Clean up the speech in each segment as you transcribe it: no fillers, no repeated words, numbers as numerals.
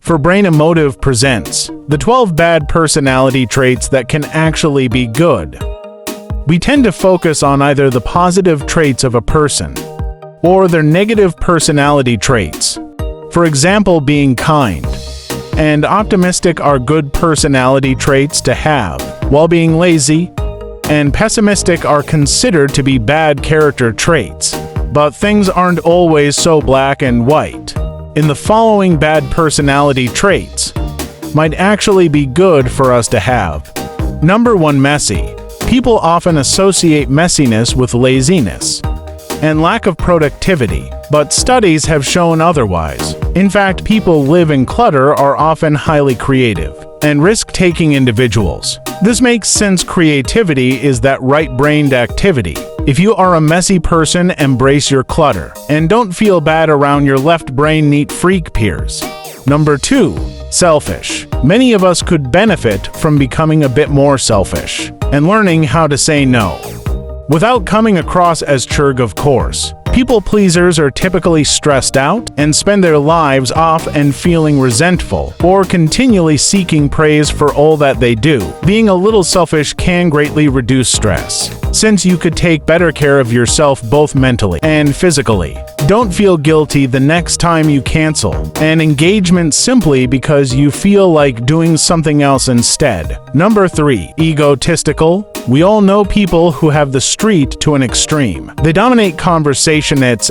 For Brain Emotive presents the 12 bad personality traits that can actually be good. We tend to focus on either the positive traits of a person or their negative personality traits. For example, being kind and optimistic are good personality traits to have, while being lazy and pessimistic are considered to be bad character traits. But things aren't always so black and white. In the following bad personality traits might actually be good for us to have. Number 1, messy. People often associate messiness with laziness and lack of productivity, but studies have shown otherwise. In fact, people live in clutter are often highly creative and risk-taking individuals. This makes sense. Creativity is that right-brained activity. If you are a messy person, embrace your clutter and don't feel bad around your left-brain neat freak peers. Number 2, selfish. Many of us could benefit from becoming a bit more selfish and learning how to say no without coming across as churg, of course. People pleasers are typically stressed out and spend their lives off and feeling resentful or continually seeking praise for all that they do. Being a little selfish can greatly reduce stress, since you could take better care of yourself both mentally and physically. Don't feel guilty the next time you cancel an engagement simply because you feel like doing something else instead. Number 3, egotistical. We all know people who have the street to an extreme. They dominate conversations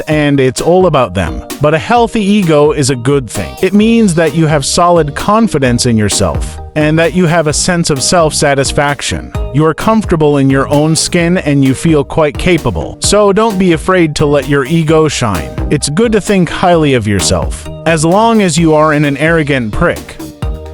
and it's all about them. But a healthy ego is a good thing. It means that you have solid confidence in yourself and that you have a sense of self-satisfaction. You are comfortable in your own skin and you feel quite capable. So don't be afraid to let your ego shine. It's good to think highly of yourself, as long as you aren't an arrogant prick.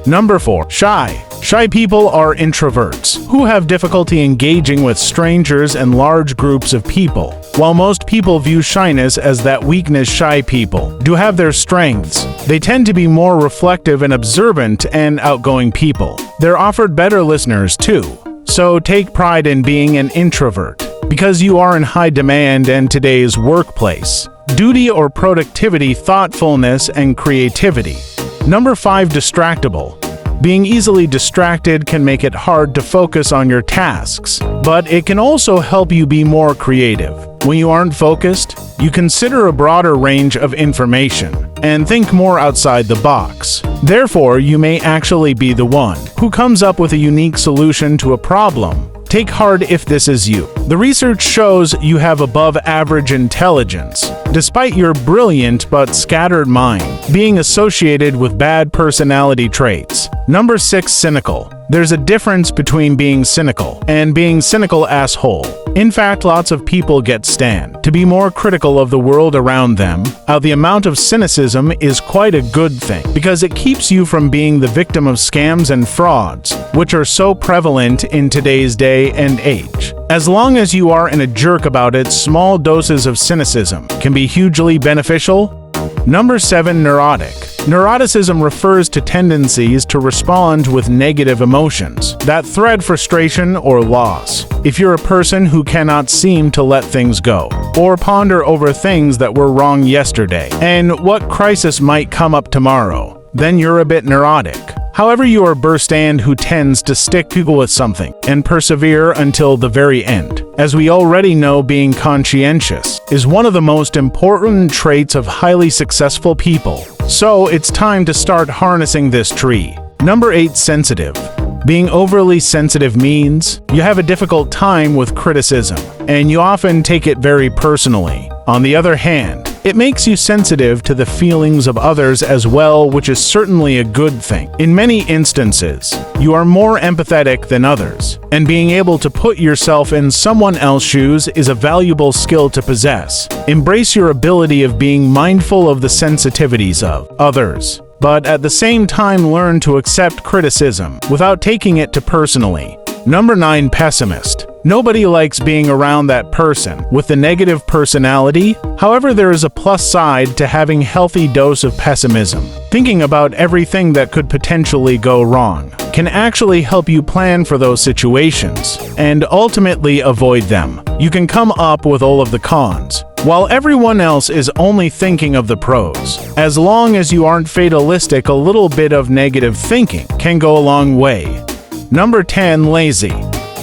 Number 4, shy. Shy people are introverts who have difficulty engaging with strangers and large groups of people. While most people view shyness as that weakness, shy people do have their strengths. They tend to be more reflective and observant and outgoing people. They're offered better listeners too. So take pride in being an introvert, because you are in high demand in today's workplace. Duty or productivity, thoughtfulness, and creativity. Number 5, distractible. Being easily distracted can make it hard to focus on your tasks, but it can also help you be more creative. When you aren't focused, you consider a broader range of information and think more outside the box. Therefore, you may actually be the one who comes up with a unique solution to a problem. Take heart if this is you. The research shows you have above average intelligence, despite your brilliant but scattered mind being associated with bad personality traits. Number 6, cynical. There's a difference between being cynical and being cynical asshole. In fact, lots of people get stand to be more critical of the world around them. The amount of cynicism is quite a good thing because it keeps you from being the victim of scams and frauds, which are so prevalent in today's day and age. As long as you aren't a jerk about it, small doses of cynicism can be hugely beneficial. Number 7, neurotic. Neuroticism refers to tendencies to respond with negative emotions that thread frustration or loss. If you're a person who cannot seem to let things go or ponder over things that were wrong yesterday and what crisis might come up tomorrow, then you're a bit neurotic. However, you are a burstand who tends to stick with something and persevere until the very end. As we already know, being conscientious is one of the most important traits of highly successful people. So it's time to start harnessing this tree. Number 8, sensitive. Being overly sensitive means you have a difficult time with criticism, and you often take it very personally. On the other hand, it makes you sensitive to the feelings of others as well, which is certainly a good thing. In many instances, you are more empathetic than others, and being able to put yourself in someone else's shoes is a valuable skill to possess. Embrace your ability of being mindful of the sensitivities of others, but at the same time learn to accept criticism without taking it too personally. Number 9, pessimist. Nobody likes being around that person with the negative personality. However, there is a plus side to having a healthy dose of pessimism. Thinking about everything that could potentially go wrong can actually help you plan for those situations and ultimately avoid them. You can come up with all of the cons while everyone else is only thinking of the pros. As long as you aren't fatalistic, a little bit of negative thinking can go a long way. Number 10. Lazy.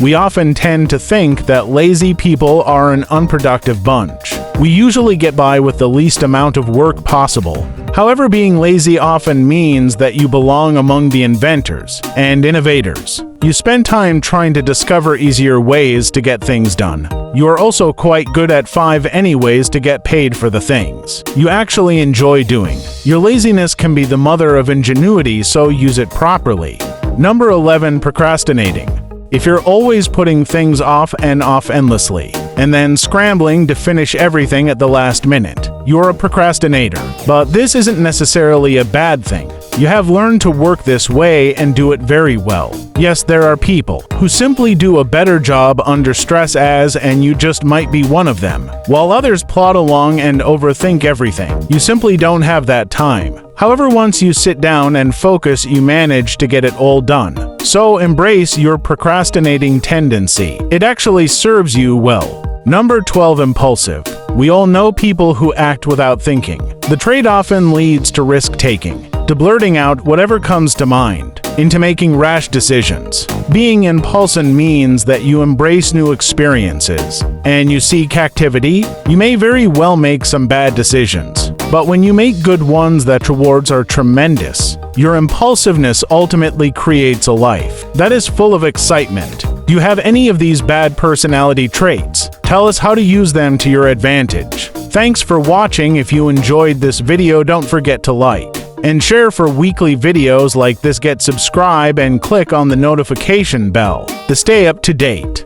We often tend to think that lazy people are an unproductive bunch. We usually get by with the least amount of work possible. However, being lazy often means that you belong among the inventors and innovators. You spend time trying to discover easier ways to get things done. You are also quite good at 5 ways to get paid for the things you actually enjoy doing. Your laziness can be the mother of ingenuity, so use it properly. Number 11. Procrastinating. If you're always putting things off endlessly, and then scrambling to finish everything at the last minute, you're a procrastinator. But this isn't necessarily a bad thing. You have learned to work this way and do it very well. Yes, there are people who simply do a better job under stress and you just might be one of them. While others plod along and overthink everything, you simply don't have that time. However, once you sit down and focus, you manage to get it all done. So embrace your procrastinating tendency. It actually serves you well. Number 12. Impulsive. We all know people who act without thinking. The trait often leads to risk-taking, to blurting out whatever comes to mind, into making rash decisions. Being impulsive means that you embrace new experiences, and you seek activity. You may very well make some bad decisions, but when you make good ones, that rewards are tremendous. Your impulsiveness ultimately creates a life that is full of excitement. Do you have any of these bad personality traits? Tell us how to use them to your advantage. Thanks for watching. If you enjoyed this video, don't forget to like and share for weekly videos like this. Subscribe and click on the notification bell to stay up to date.